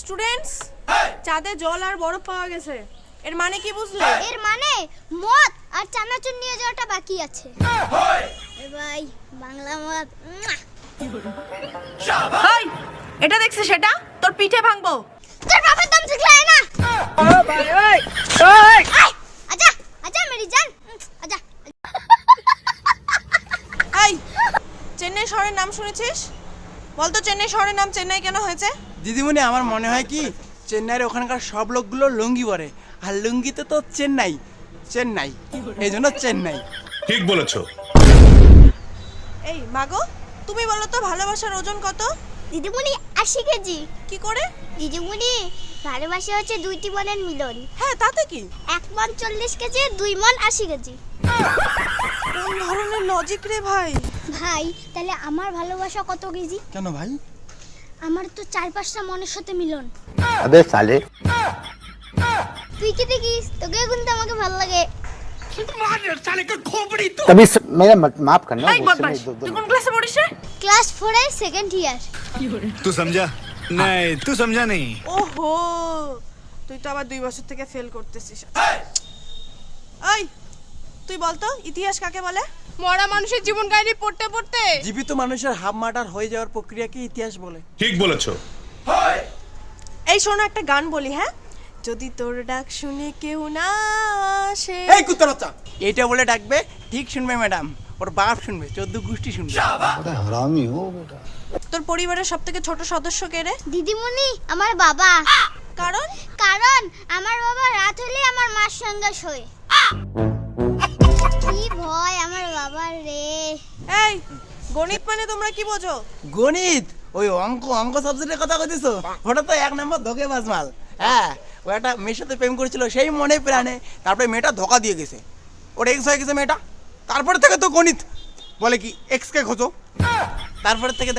Students, চাঁদে জল আর বরফ পাওয়া গেছে। এর মানে কি বুঝলে? এর মানে মদ আর চানাচুর নিয়ে যাওয়াটা বাকি আছে। এ ভাই বাংলা মদ। এই, এটা দেখছিস? সেটা তোর পিঠে ভাঙবো। তোর বাবার দম শিখলাই না। আজা আজা মেরি জান, আজা। এই, চেন্নাই শহরের নাম শুনেছিস? বলতো চেন্নাই শহরের নাম চেন্নাই কেন হয়েছে? দিদিমণি, আমার মনে হয় কি চেন্নাইয়ের ওখানকার সব লোকগুলো লুঙ্গি পরে, আর লুঙ্গিতে তো চেন্নাই চেন্নাই, এই জন্য চেন্নাই। ঠিক বলেছো। এই মাগো, তুমি বলো তো ভালোবাসার ওজন কত? দিদিমণি 80 কেজি। কি করে? দিদিমণি, ভালোবাসা হচ্ছে দুইটি মনের মিলন। হ্যাঁ, তাতে কি? 1 মন 40 কেজি, 2 মন 80 কেজি। কোন ধরনের লজিক রে ভাই? ভাই, তাহলে আমার ভালোবাসা কত কেজি? কেন ভাই? আমার তো 4-5টা মনের সাথে মিলন। अबे साले তুই কি দেখিস? তোকে কিন্তু আমাকে ভালো লাগে। तभी मेरा माफ करना এই বদমাশ, তুই কোন ক্লাসে পড়িস রে? ক্লাস 4 এর সেকেন্ড ইয়ার। तू समझा नहीं, तू समझा नहीं। ওহো, তুই তো আবার 2 বছর থেকে ফেল করতেছিস। এই, তুই বলতো ইতিহাস কাকে বলে? মরা মানুষের জীবন কাহিনী পড়তে পড়তে জীবিত মানুষের হাফ মার্টার হয়ে যাওয়ার প্রক্রিয়াকে ইতিহাস বলে। ঠিক বলেছো। এই শোনো, একটা গান বলি, হ্যাঁ? যদি তোর ডাক শুনে কেউ না আসে। এই কুত্তার বাচ্চা, এইটা বলে ডাকবে, ঠিক শুনবে ম্যাডাম, ওর বাপ শুনবে, 14 গোষ্ঠী শুনবে। बड़ा हरामी हो बेटा। তোর পরিবারের সবথেকে ছোট সদস্য কে রে? দিদিমণি, আমার বাবা। কারণ কারণ আমার বাবা রাত হলে আমার মার সঙ্গে শোয়। কি ভয় আমার বাবার রে। এই, গণিত মানে তোমরা কি বোঝো? গণিত? ওই অঙ্ক অঙ্ক সাবজেক্টের কথা কইতেছো? ওটা তো 1 নম্বর ধোঁকেবাজ মাল। হ্যাঁ, ও একটা মেয়ের সাথে প্রেম করেছিল, সেই মনে প্রাণে, তারপরে মেয়েটা ধোকা দিয়ে গেছে, ওর এক্স হয়ে গেছে মেয়েটা। তারপরে থেকে তো গণিত বলে কি এক্স কে খোঁজো, তারপরে থেকে